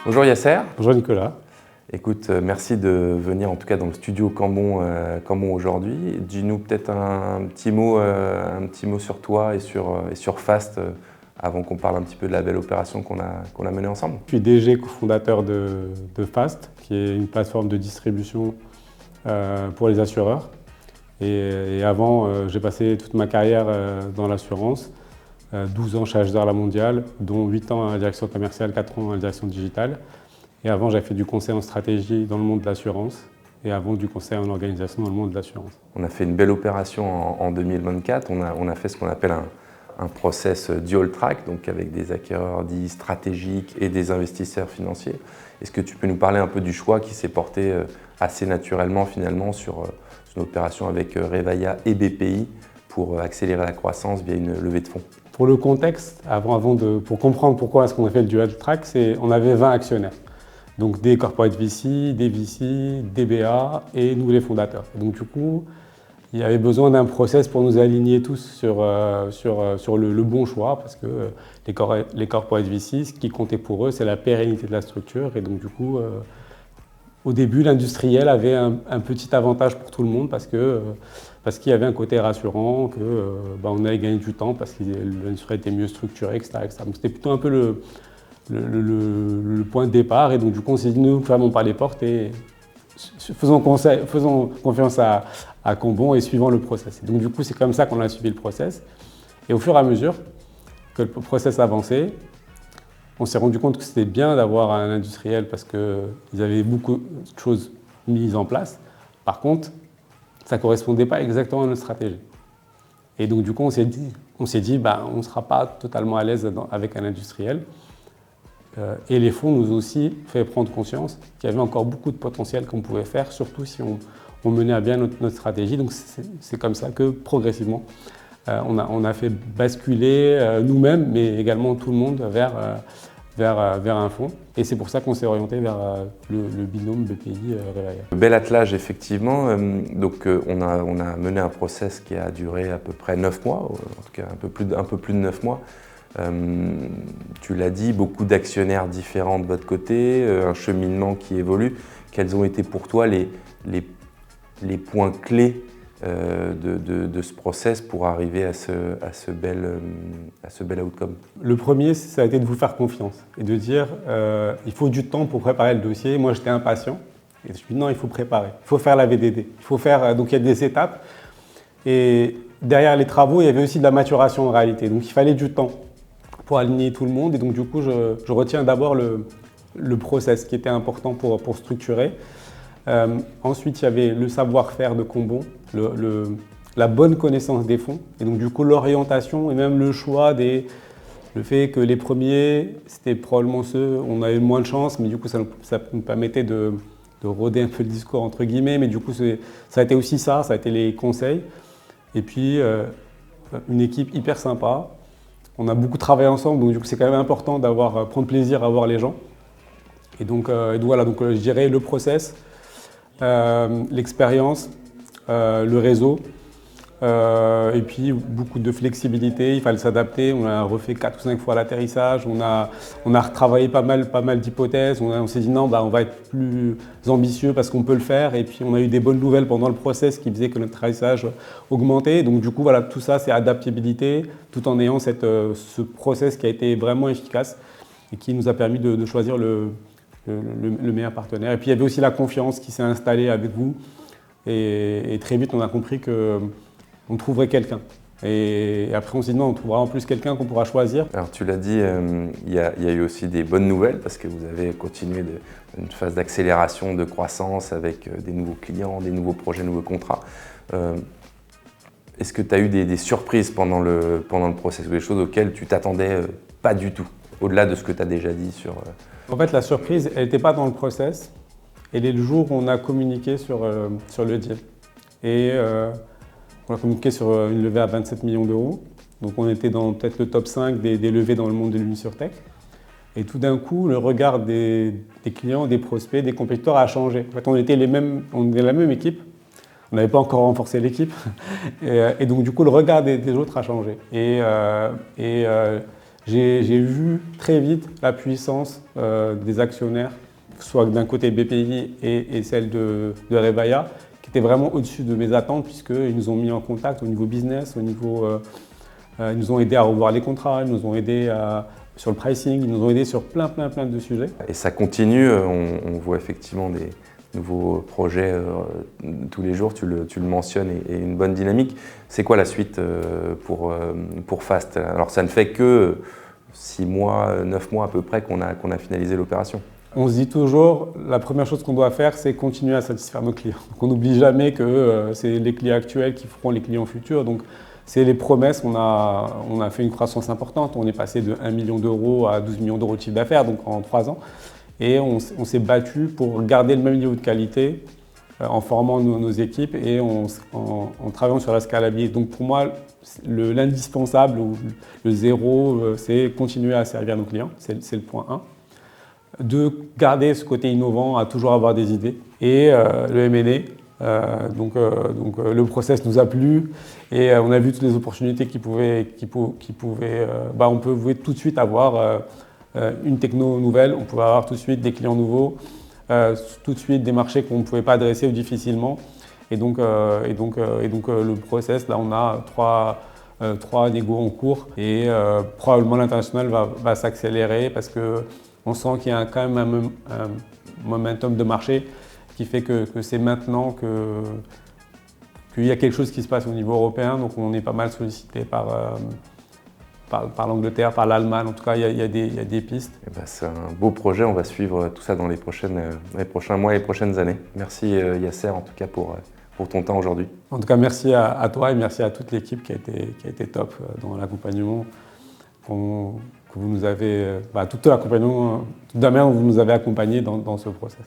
Bonjour Yasser. Bonjour Nicolas. Écoute, merci de venir en tout cas dans le studio Cambon aujourd'hui. Dis-nous peut-être un petit mot sur toi et sur Fast avant qu'on parle un petit peu de la belle opération qu'on a menée ensemble. Je suis DG cofondateur de Fast, qui est une plateforme de distribution pour les assureurs. Et avant, j'ai passé toute ma carrière dans l'assurance, 12 ans chez HR La Mondiale, dont 8 ans à la direction commerciale, 4 ans à la direction digitale. Et avant, j'avais fait du conseil en stratégie dans le monde de l'assurance et avant du conseil en organisation dans le monde de l'assurance. On a fait une belle opération en 2024. On a fait ce qu'on appelle un process dual track, donc avec des acquéreurs dits stratégiques et des investisseurs financiers. Est-ce que tu peux nous parler un peu du choix qui s'est porté assez naturellement finalement sur une opération avec Revalia et BPI pour accélérer la croissance via une levée de fonds? Pour le contexte, pour comprendre pourquoi est-ce qu'on a fait le dual track, on avait 20 actionnaires. Donc des corporate VC, des VC, des BA et nous les fondateurs. Et donc du coup, il y avait besoin d'un process pour nous aligner tous sur le bon choix parce que les corporate VC, ce qui comptait pour eux, c'est la pérennité de la structure. Et donc du coup, au début, l'industriel avait un petit avantage pour tout le monde parce qu'il y avait un côté rassurant, on allait gagner du temps parce que l'industriel était mieux structuré, etc. Donc c'était plutôt un peu le point de départ. Et donc du coup, on s'est dit, nous fermons pas les portes et faisons confiance à Cambon et suivons le process. Et donc du coup, c'est comme ça qu'on a suivi le process. Et au fur et à mesure que le process avançait, on s'est rendu compte que c'était bien d'avoir un industriel parce qu'ils avaient beaucoup de choses mises en place. Par contre, ça ne correspondait pas exactement à notre stratégie. Et donc du coup, on s'est dit, on ne sera pas totalement à l'aise avec un industriel. Et les fonds nous ont aussi fait prendre conscience qu'il y avait encore beaucoup de potentiel qu'on pouvait faire, surtout si on menait à bien notre stratégie. Donc c'est comme ça que progressivement, on a fait basculer nous-mêmes, mais également tout le monde vers un fonds. Et c'est pour ça qu'on s'est orienté vers le binôme BPI-Revalia. Bel attelage, effectivement. On a mené un process qui a duré à peu près 9 mois, en tout cas un peu plus de 9 mois. Tu l'as dit, beaucoup d'actionnaires différents de votre côté, un cheminement qui évolue. Quels ont été pour toi les points clés de ce process pour arriver à ce bel outcome? Le premier, ça a été de vous faire confiance et de dire il faut du temps pour préparer le dossier. Moi, j'étais impatient et je me suis dit non, il faut préparer, il faut faire la VDD, il faut faire. Donc il y a des étapes et derrière les travaux, il y avait aussi de la maturation en réalité. Donc il fallait du temps pour aligner tout le monde et donc du coup, je retiens d'abord le process qui était important pour structurer. Ensuite, il y avait le savoir-faire de Cambon, la bonne connaissance des fonds et donc du coup l'orientation et même le choix le fait que les premiers, c'était probablement ceux où on avait le moins de chance, mais du coup ça nous permettait de rôder un peu le discours entre guillemets, mais du coup ça a été aussi ça a été les conseils et puis une équipe hyper sympa. On a beaucoup travaillé ensemble, donc du coup c'est quand même important prendre plaisir à voir les gens. Et donc voilà, je dirais le process, l'expérience, le réseau, et puis beaucoup de flexibilité, il fallait s'adapter. On a refait 4 ou 5 fois l'atterrissage, on a retravaillé pas mal d'hypothèses, on s'est dit non, on va être plus ambitieux parce qu'on peut le faire, et puis on a eu des bonnes nouvelles pendant le process qui faisaient que notre atterrissage augmentait. Donc du coup voilà, tout ça c'est adaptabilité, tout en ayant ce process qui a été vraiment efficace et qui nous a permis de choisir le meilleur partenaire. Et puis il y avait aussi la confiance qui s'est installée avec vous. Et très vite, on a compris qu'on trouverait quelqu'un. Et après, on s'est dit non, on trouvera en plus quelqu'un qu'on pourra choisir. Alors tu l'as dit, il y a eu aussi des bonnes nouvelles parce que vous avez continué une phase d'accélération, de croissance avec des nouveaux clients, des nouveaux projets, nouveaux contrats. Est-ce que tu as eu des surprises pendant le process ou des choses auxquelles tu t'attendais pas du tout, au-delà de ce que tu as déjà dit sur… En fait, la surprise, elle n'était pas dans le process. Elle est le jour où on a communiqué sur le deal. Et on a communiqué sur une levée à 27 millions d'euros. Donc on était dans peut-être le top 5 des levées dans le monde de l'Unisurtech. Et tout d'un coup, le regard des clients, des prospects, des compétiteurs a changé. En fait, on était la même équipe. On n'avait pas encore renforcé l'équipe. Et donc du coup, le regard des autres a changé. Et J'ai vu très vite la puissance des actionnaires, soit d'un côté BPI et celle de Rebaïa, qui était vraiment au-dessus de mes attentes, puisqu'ils nous ont mis en contact au niveau business, ils nous ont aidés à revoir les contrats, ils nous ont aidés sur le pricing, ils nous ont aidés sur plein de sujets. Et ça continue, on voit effectivement des nouveaux projets tous les jours, tu le mentionnes, et une bonne dynamique. C'est quoi la suite pour Fast? Alors ça ne fait que 6 mois, 9 mois à peu près qu'on a finalisé l'opération. On se dit toujours, la première chose qu'on doit faire, c'est continuer à satisfaire nos clients. Donc on n'oublie jamais que c'est les clients actuels qui feront les clients futurs. Donc c'est les promesses, on a fait une croissance importante. On est passé de 1 million d'euros à 12 millions d'euros de chiffre d'affaires, donc en 3 ans. Et on s'est battu pour garder le même niveau de qualité en formant nos équipes et en travaillant sur la scalabilité. Donc pour moi, l'indispensable, le zéro, c'est continuer à servir nos clients. C'est le point 1. De garder ce côté innovant, à toujours avoir des idées. Et le M&A, le process nous a plu et on a vu toutes les opportunités on pouvait tout de suite avoir une techno nouvelle, on pouvait avoir tout de suite des clients nouveaux, tout de suite des marchés qu'on ne pouvait pas adresser ou difficilement. Et donc le process, là on a trois négos en cours et probablement l'international va s'accélérer parce qu'on sent qu'il y a quand même un momentum de marché qui fait que c'est maintenant qu'il y a quelque chose qui se passe au niveau européen. Donc on est pas mal sollicité par l'Angleterre, par l'Allemagne. En tout cas, il y a des pistes. C'est un beau projet. On va suivre tout ça dans les prochains mois et les prochaines années. Merci Yasser en tout cas pour ton temps aujourd'hui. En tout cas, merci à toi et merci à toute l'équipe qui a été top dans l'accompagnement. Que vous nous avez, tout l'accompagnement, toute la manière dont vous nous avez accompagnés dans ce process.